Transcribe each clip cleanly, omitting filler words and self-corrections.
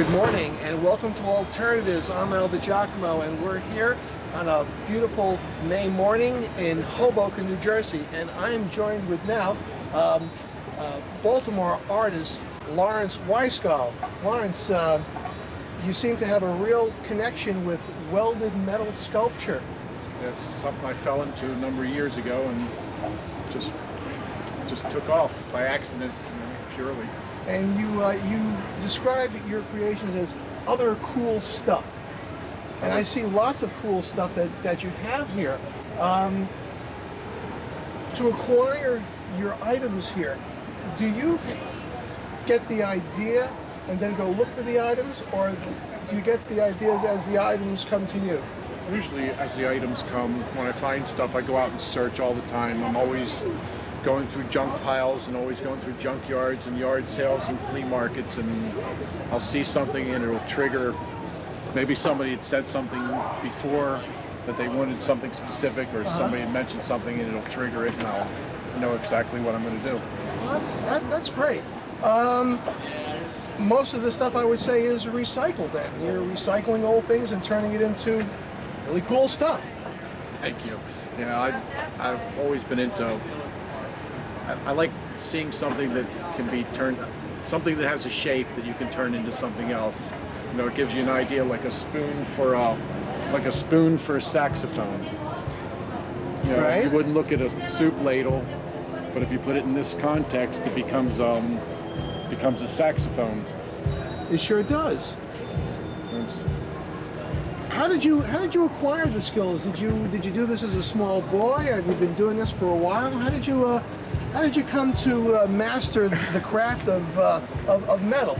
Good morning and welcome to Alternatives. I'm Al DiGiacomo and we're here on a beautiful May morning in Hoboken, New Jersey. And I am joined with now Baltimore artist Lawrence Weisgall. Lawrence, you seem to have a real connection with welded metal sculpture. It's something I fell into a number of years ago and just took off by accident, purely. And you describe your creations as other cool stuff. And I see lots of cool stuff that you have here. To acquire your items here, do you get the idea and then go look for the items, or do you get the ideas as the items come to you? Usually as the items come, when I find stuff, I go out and search all the time. I'm always going through junk piles and always going through junk yards and yard sales and flea markets, and I'll see something and it'll trigger, maybe somebody had said something before that they wanted something specific, or somebody had mentioned something and it'll trigger it, and I'll know exactly what I'm going to do. Well, that's great. Most of the stuff I would say is recycled then. You're recycling old things and turning it into really cool stuff. Thank you. Yeah, I've always been into, I like seeing something that can be turned, something that has a shape that you can turn into something else. You know, it gives you an idea, like a spoon for a saxophone. You know, Right. You wouldn't look at a soup ladle, but if you put it in this context, it becomes a saxophone. It sure does. It's, How did you acquire the skills? Did you do this as a small boy? Have you been doing this for a while? How did you come to master the craft of metal?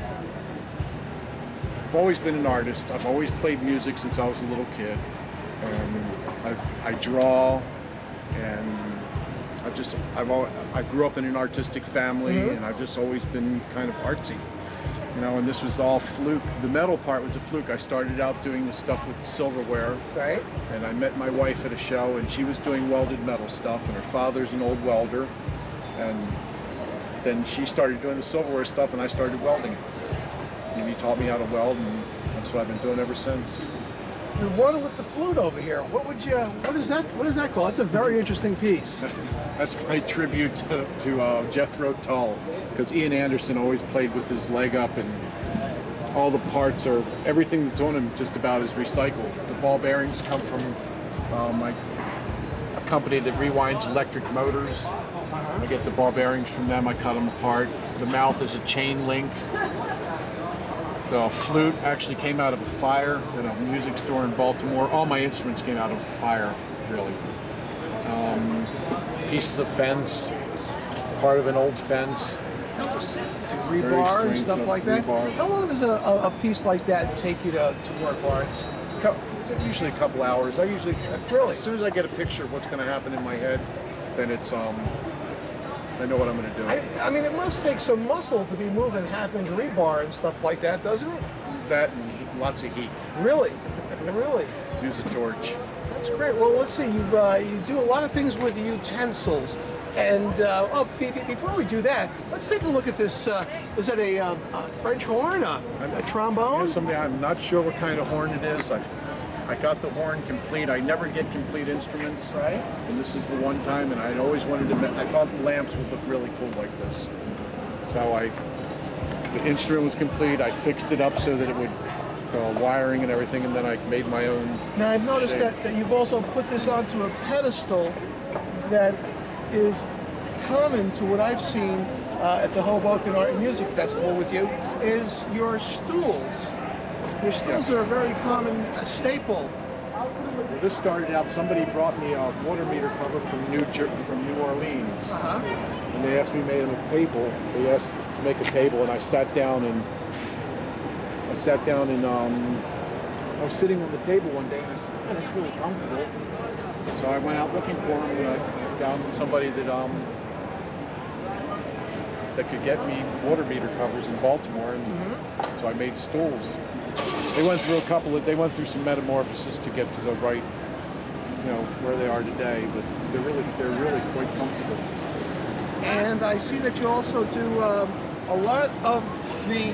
I've always been an artist. I've always played music since I was a little kid. I draw, and I grew up in an artistic family, and I've just always been kind of artsy. You know, and this was all fluke. The metal part was a fluke. I started out doing this stuff with the silverware. Right. And I met my wife at a show, and she was doing welded metal stuff, and her father's an old welder. And then she started doing the silverware stuff, and I started welding. And he taught me how to weld, and that's what I've been doing ever since. The one with the flute over here. What is that called? That's a very interesting piece. That's my tribute to Jethro Tull, because Ian Anderson always played with his leg up, and all the parts are, everything that's on him just about is recycled. The ball bearings come from a company that rewinds electric motors. I get the ball bearings from them, I cut them apart. The mouth is a chain link. The flute actually came out of a fire at a music store in Baltimore. All my instruments came out of a fire, really. Pieces of fence, part of an old fence. Just rebar and stuff like that. Rebar. How long does a piece like that take you to work, Lawrence? Usually a couple hours. Really? As soon as I get a picture of what's going to happen in my head, then it's I know what I'm going to do. I mean, it must take some muscle to be moving half-inch rebar and stuff like that, doesn't it? That and lots of heat. Really? Really? Use a torch. That's great. Well, let's see. You do a lot of things with utensils. And before we do that, let's take a look at this. Is that a French horn, a trombone? I'm not sure what kind of horn it is. I got the horn complete. I never get complete instruments. Right. And this is the one time, and I'd always wanted to, I thought the lamps would look really cool like this. So the instrument was complete. I fixed it up so that it would, wiring and everything, and then I made my own. Now I've noticed shape. that you've also put this onto a pedestal that is common to what I've seen at the Hoboken Art and Music Festival with you, is your stools. Your stools are a very common staple. Well, this started out, somebody brought me a water meter cover from New Orleans. And they asked me to make them a table. They asked to make a table, and I sat down and I was sitting on the table one day, and I said, "Oh, that's really comfortable." So I went out looking for them, and I found somebody that could get me water meter covers in Baltimore, and so I made stools. They went through some metamorphosis to get to the right, where they are today, but they're really quite comfortable. And I see that you also do a lot of the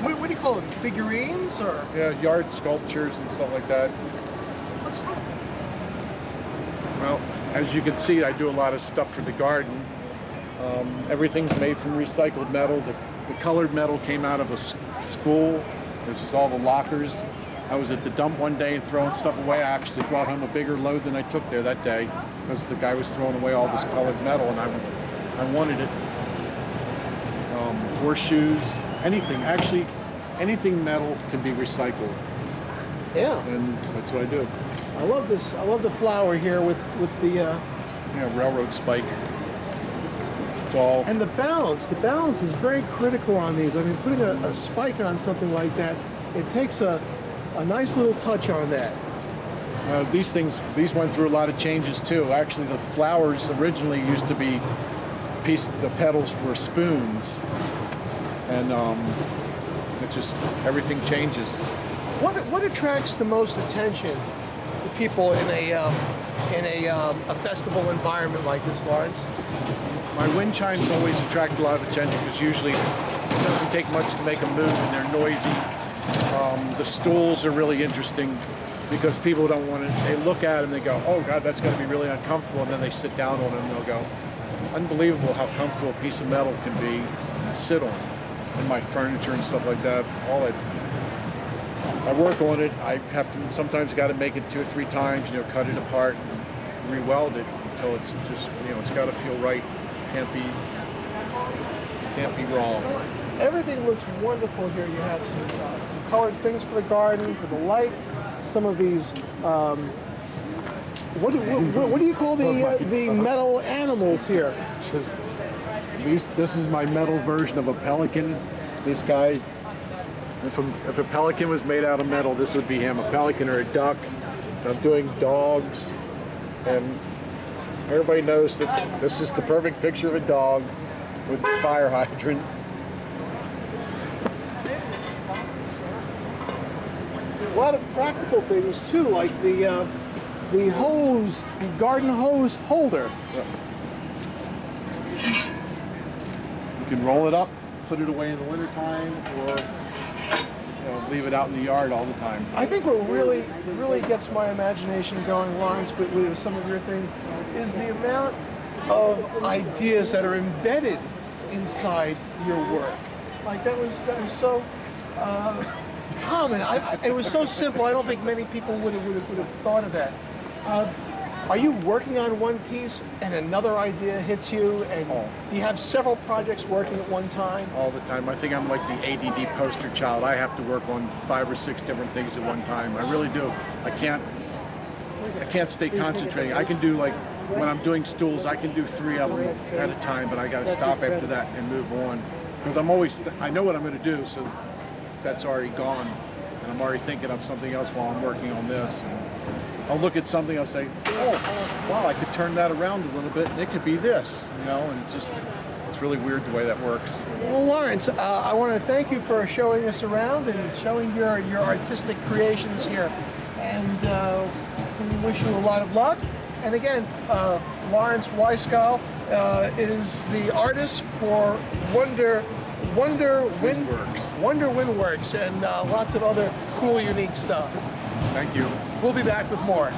what do you call them? Figurines or? Yeah, yard sculptures and stuff like that. What's, Well, as you can see, I do a lot of stuff for the garden. Everything's made from recycled metal. The colored metal came out of a school. This is all the lockers. I was at the dump one day and throwing stuff away. I actually brought home a bigger load than I took there that day because the guy was throwing away all this colored metal, and I wanted it. Horseshoes, anything. Actually, anything metal can be recycled, yeah. and that's what I do. I love this. I love the flower here with the. Yeah, railroad spike. It's all. And the balance. The balance is very critical on these. I mean, putting a spike on something like that, it takes a nice little touch on that. These went through a lot of changes too. Actually, the flowers originally used to be the petals were spoons, and it just everything changes. What attracts the most attention to people in a festival environment like this, Lawrence? My wind chimes always attract a lot of attention because usually it doesn't take much to make them move, and they're noisy. The stools are really interesting because people don't want to. They look at them, they go, "Oh God, that's going to be really uncomfortable," and then they sit down on them, and they'll go, "Unbelievable how comfortable a piece of metal can be to sit on." And my furniture and stuff like that, I work on it. I have to sometimes got to make it 2 or 3 times, cut it apart and re-weld it until it's just, it's got to feel right. Can't be wrong. Everything looks wonderful here. You have some colored things for the garden, for the light. Some of these, what do you call the metal animals here? This is my metal version of a pelican. This guy, if a pelican was made out of metal, this would be him. A pelican or a duck. I'm doing dogs, and everybody knows that this is the perfect picture of a dog with the fire hydrant. A lot of practical things too, like the hose, the garden hose holder. Yep. You can roll it up, put it away in the wintertime, or leave it out in the yard all the time. I think what really gets my imagination going, Lawrence, with some of your things, is the amount of ideas that are embedded inside your work. Like that was so common. It was so simple. I don't think many people would have thought of that. Are you working on one piece and another idea hits you, and you have several projects working at one time? All the time. I think I'm like the ADD poster child. I have to work on 5 or 6 different things at one time. I really do. I can't stay concentrating. I can do, like, when I'm doing stools, I can do 3 of them at a time, but I got to stop after that and move on. Because I know what I'm going to do, so that's already gone. And I'm already thinking of something else while I'm working on this. And I'll look at something, I'll say, oh, wow, I could turn that around a little bit, and it could be this, and it's really weird the way that works. Well, Lawrence, I want to thank you for showing us around and showing your artistic creations here. And we wish you a lot of luck. And again, Lawrence Weiskell is the artist for Wonder Windworks, and lots of other cool, unique stuff. Thank you. We'll be back with more.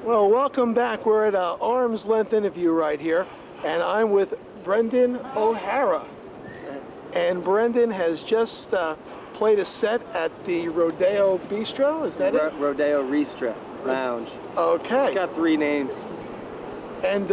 Well, welcome back. We're at an arm's length interview right here, and I'm with Brendan O'Hara. And Brendan has just played a set at the Rodeo Bistro, is that it? Rodeo Ristra Lounge. Okay. It's got 3 names. And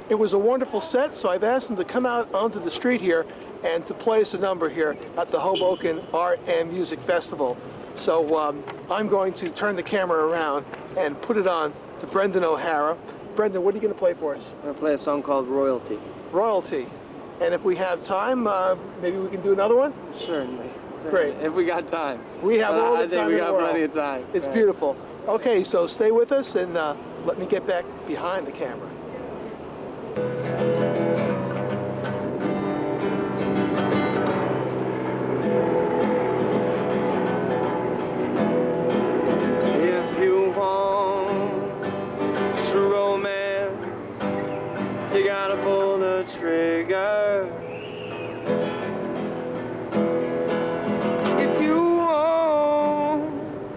it was a wonderful set, so I've asked him to come out onto the street here and to play us a number here at the Hoboken Art and Music Festival. So I'm going to turn the camera around and put it on to Brendan O'Hara. Brendan, what are you going to play for us? I'm going to play a song called Royalty. Royalty. And if we have time, maybe we can do another one? Certainly. Great. If we got time. We have all the time in the world. I think we got plenty of time. It's beautiful. Okay, so stay with us and let me get back behind the camera. If you want true romance, you gotta pull the trigger. If you want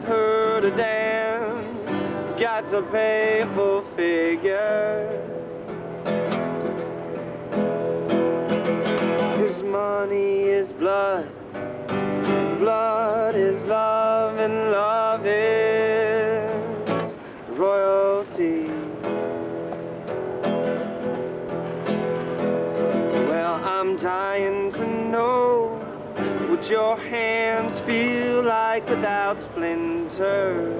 her to dance, got to pay full figure. 'Cause money is blood, blood is love, and love is royalty. Well, I'm dying to know what your hands feel like without splinters.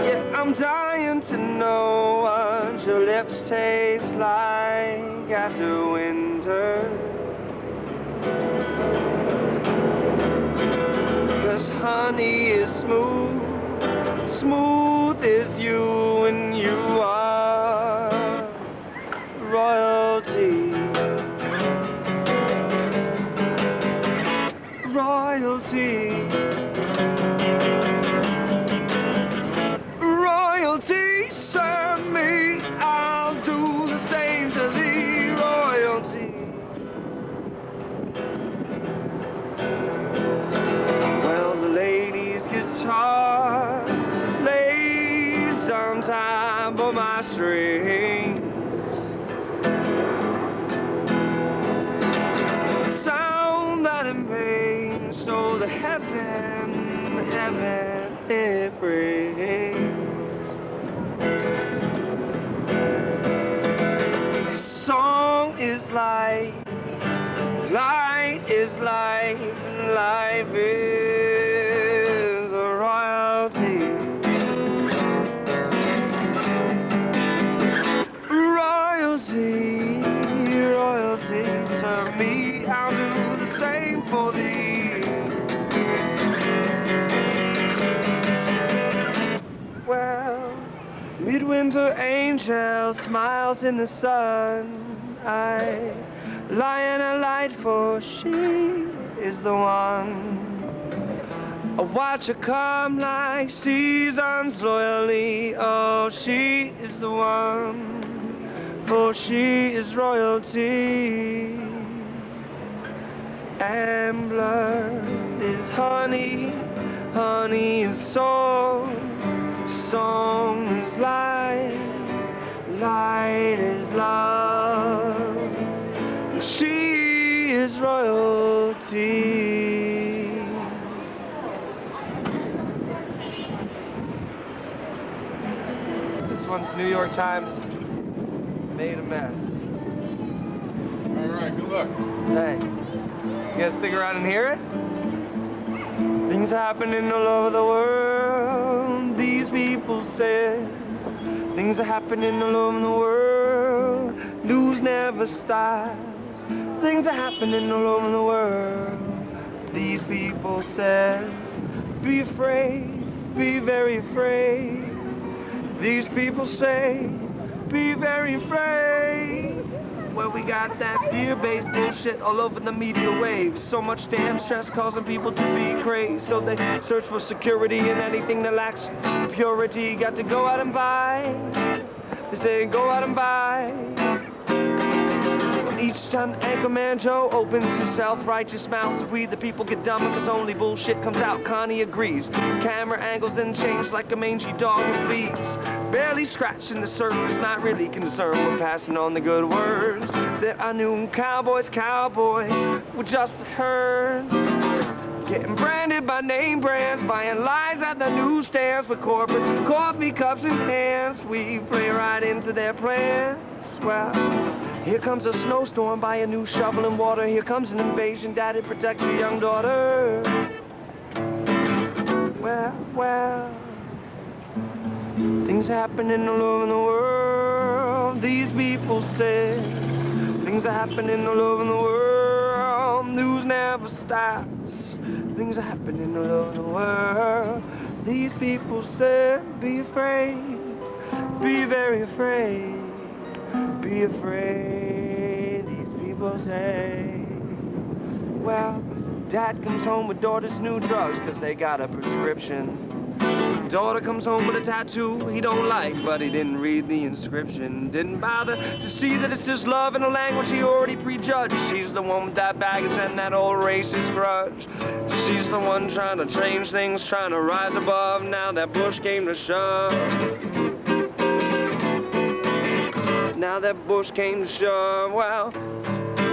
Yeah, I'm dying to know what your lips taste like after winter. 'Cause honey is smooth, smooth as you, and you are royalty. Royalty. Royalty, serve me, I'll do the same to thee. Royalty. Well, the lady's guitar lays on top of my strings. The sound that it makes, so the heaven it brings. Song is light, light is life, and life is a royalty. Royalty, royalty, serve me, I'll do the same for thee. Well, midwinter angel smiles in the sun. I lie in a light, for she is the one. I watch her come like seasons loyally. Oh, she is the one, for she is royalty. And blood is honey, honey is song, song is light, light is love, and she is royalty. This one's New York Times made a mess. All right, good luck. Nice. You guys stick around and hear it? Things are happening all over the world, these people said. Things are happening all over the world, news never stops. Things are happening all over the world, these people said. Be afraid, be very afraid. These people say, be very afraid. where we got that fear-based bullshit all over the media waves. So much damn stress causing people to be crazy. So they search for security in anything that lacks purity. Got to go out and buy. They say go out and buy. Each time Anchorman Joe opens his self-righteous mouth to breathe, the people get dumber because only bullshit comes out. Connie agrees. Camera angles then change like a mangy dog with fleas. Barely scratching the surface, not really concerned with passing on the good words. There are new cowboy with just a herd. Getting branded by name brands, buying lies at the newsstands with corporate coffee cups in hands. We play right into their plans. Well, here comes a snowstorm, buy a new shovel and water. Here comes an invasion, daddy protect your young daughter. Well, things happening all over the world. These people say things are happening all over the world. News never stops. Things are happening all over the world. These people say, be afraid, be very afraid. Be afraid, these people say. Well, dad comes home with daughter's new drugs cause they got a prescription. Daughter comes home with a tattoo he don't like, but he didn't read the inscription. Didn't bother to see that it's just love in a language he already prejudged. She's the one with that baggage and that old racist grudge. She's the one trying to change things, trying to rise above. Now that push came to shove. Now that bush came to shove, well,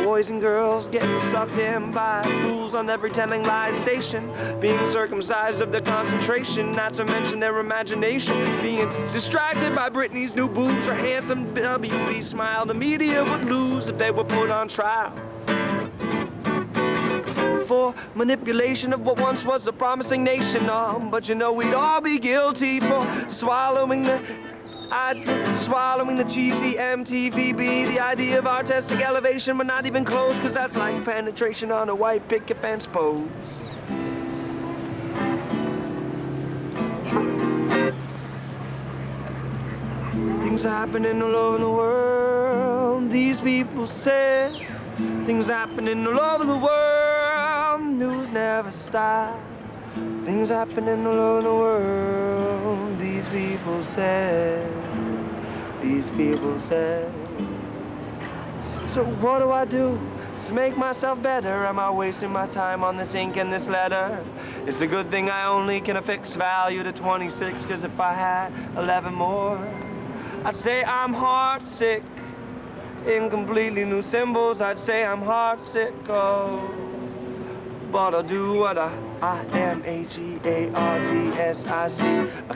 boys and girls getting sucked in by fools on every telling lies station, being circumcised of their concentration, not to mention their imagination, being distracted by Britney's new boobs or handsome WB smile. The media would lose if they were put on trial for manipulation of what once was a promising nation. But you know we'd all be guilty for swallowing the cheesy MTVB, the idea of artistic elevation, but not even close, cause that's like penetration on a white picket fence pose. Things are happening all over the world, these people say. Things are happening all over the world, news never stops. Things are happening all over the world, these people say. These people say. So what do I do to make myself better? Am I wasting my time on this ink and this letter? It's a good thing I only can affix value to 26, cause if I had 11 more, I'd say I'm heartsick. In completely new symbols, I'd say I'm heartsick, oh. But I'll do what I am, H-E-A-R-T-S-I-C.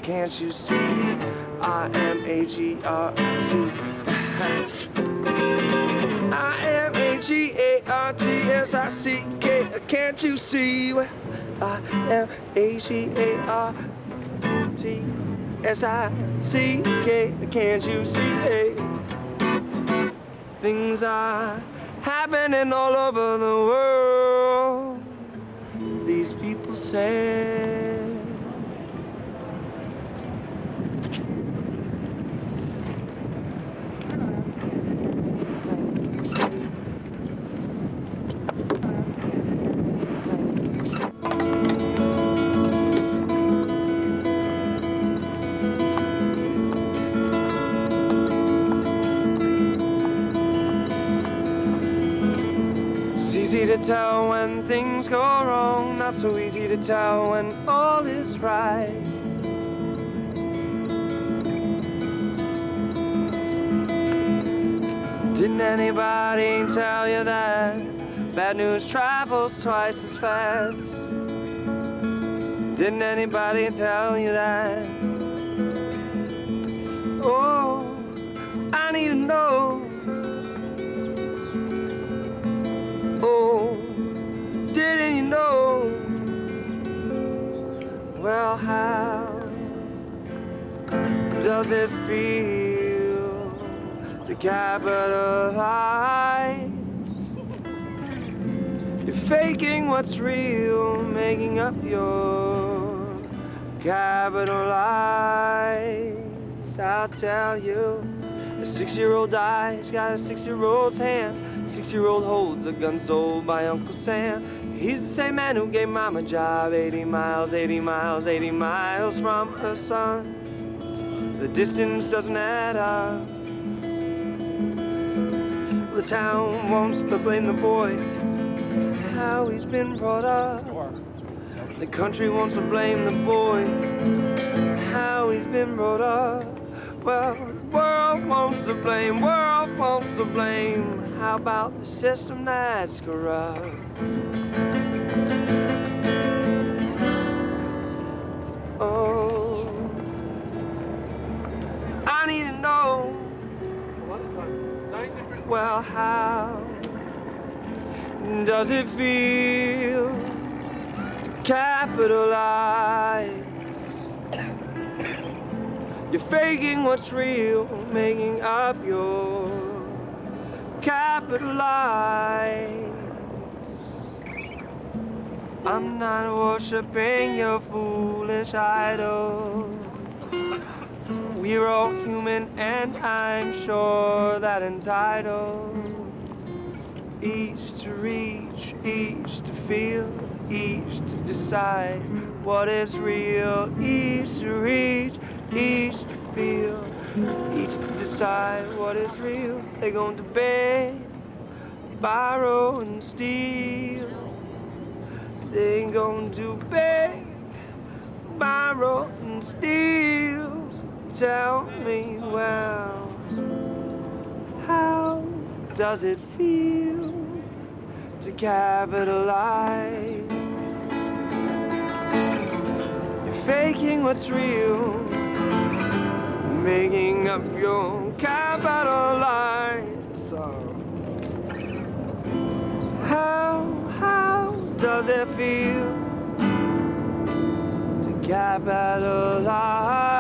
Can't you see? I am H-E-R-T. I am H-E-A-R-T-S-I-C-K. Can't you see? I am H-E-A-R-T-S-I-C-K. Can't you see? Things are happening all over the world. These people say. It's easy to tell when things go wrong, not so easy to tell when all is right. Didn't anybody tell you that bad news travels twice as fast? Didn't anybody tell you that? Oh, I need to know. Oh, didn't you know? Well, how does it feel to capitalize? You're faking what's real, making up your capital lies. I'll tell you, A 6-year-old dies, got a 6-year-old's hand. 6-year-old holds a gun sold by Uncle Sam. He's the same man who gave Mom a job 80 miles, 80 miles, 80 miles from her son. The distance doesn't add up. The town wants to blame the boy, how he's been brought up. The country wants to blame the boy, how he's been brought up. Well, the world wants to blame, world wants to blame. How about the system that's corrupt? Oh, I need to know, well, how does it feel to capitalize? You're faking what's real, making up your capitalize. I'm not worshiping your foolish idol. We're all human, and I'm sure that entitled. Each to reach, each to feel, each to decide what is real. Each to reach, each to feel, each to decide what is real. They're going to beg, borrow, and steal. They ain't going to beg, borrow, and steal. Tell me, well, how does it feel to capitalize? You're faking what's real, making up your capitalize. So how does it feel to capitalize?